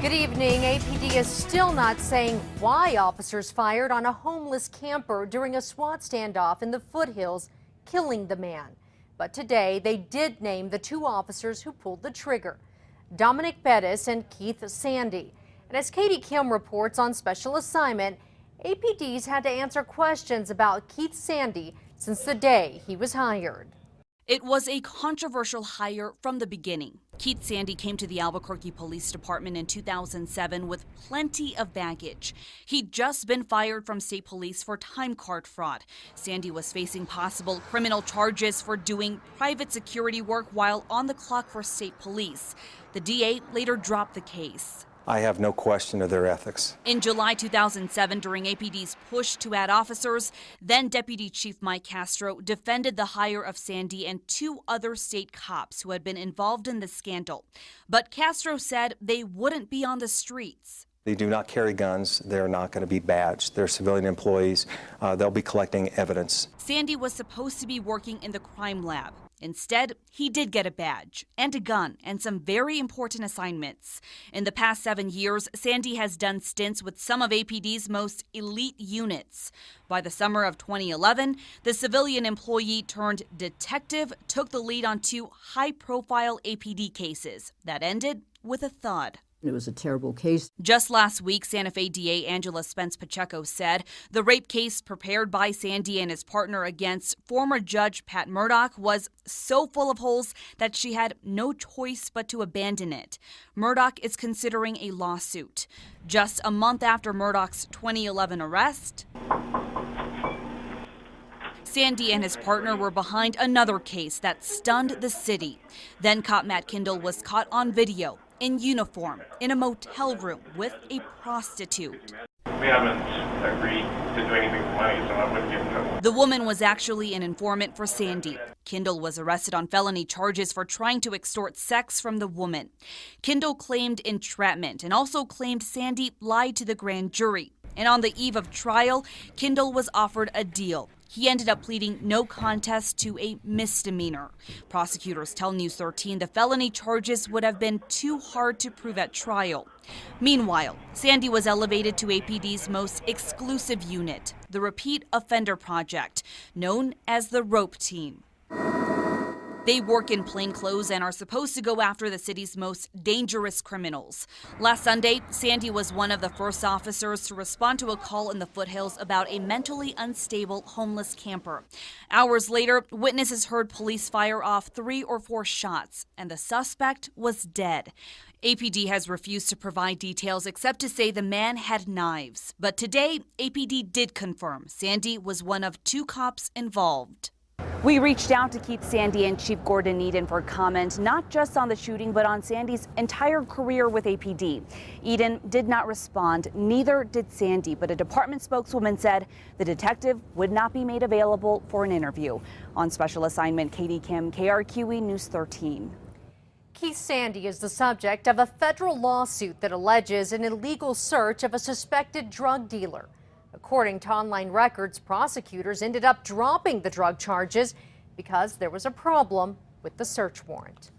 Good evening. APD is still not saying why officers fired on a homeless camper during a SWAT standoff in the foothills, killing the man. But today they did name the two officers who pulled the trigger, Dominic Bettis and Keith Sandy. And as Katie Kim reports on special assignment, APD's had to answer questions about Keith Sandy since the day he was hired. It was a controversial hire from the beginning. Keith Sandy came to the Albuquerque Police Department in 2007 with plenty of baggage. He'd just been fired from state police for time card fraud. Sandy was facing possible criminal charges for doing private security work while on the clock for state police. The DA later dropped the case. I have no question of their ethics. In July 2007, during APD's push to add officers, then Deputy Chief Mike Castro defended the hire of Sandy and two other state cops who had been involved in the scandal. But Castro said they wouldn't be on the streets. They do not carry guns. They're not going to be badged. They're civilian employees. They'll be collecting evidence. Sandy was supposed to be working in the crime lab. Instead, he did get a badge and a gun and some very important assignments. In the past 7 years, Sandy has done stints with some of APD's most elite units. By the summer of 2011, the civilian employee turned detective took the lead on two high-profile APD cases that ended with a thud. It was a terrible case. Just last week, Santa Fe DA Angela Spence Pacheco said the rape case prepared by Sandy and his partner against former Judge Pat Murdaugh was so full of holes that she had no choice but to abandon it. Murdaugh is considering a lawsuit. Just a month after Murdaugh's 2011 arrest, Sandy and his partner were behind another case that stunned the city. Then cop Matt Kindle was caught on video in uniform in a motel room with a prostitute. We haven't agreed to do anything for money, so I wouldn't get in trouble. The woman was actually an informant for Sandy. Kindle was arrested on felony charges for trying to extort sex from the woman. Kindle claimed entrapment and also claimed Sandy lied to the grand jury. And on the eve of trial, Kindle was offered a deal. He ended up pleading no contest to a misdemeanor. Prosecutors tell News 13 the felony charges would have been too hard to prove at trial. Meanwhile, Sandy was elevated to APD's most exclusive unit, the Repeat Offender Project, known as the ROPE Team. They work in plain clothes and are supposed to go after the city's most dangerous criminals. Last Sunday, Sandy was one of the first officers to respond to a call in the foothills about a mentally unstable homeless camper. Hours later, witnesses heard police fire off 3 or 4 shots, and the suspect was dead. APD has refused to provide details except to say the man had knives. But today, APD did confirm Sandy was one of 2 cops involved. We reached out to Keith Sandy and Chief Gordon Eden for comment, not just on the shooting, but on Sandy's entire career with APD. Eden did not respond, neither did Sandy, but a department spokeswoman said the detective would not be made available for an interview. On special assignment, Katie Kim, KRQE News 13. Keith Sandy is the subject of a federal lawsuit that alleges an illegal search of a suspected drug dealer. According to online records, prosecutors ended up dropping the drug charges because there was a problem with the search warrant.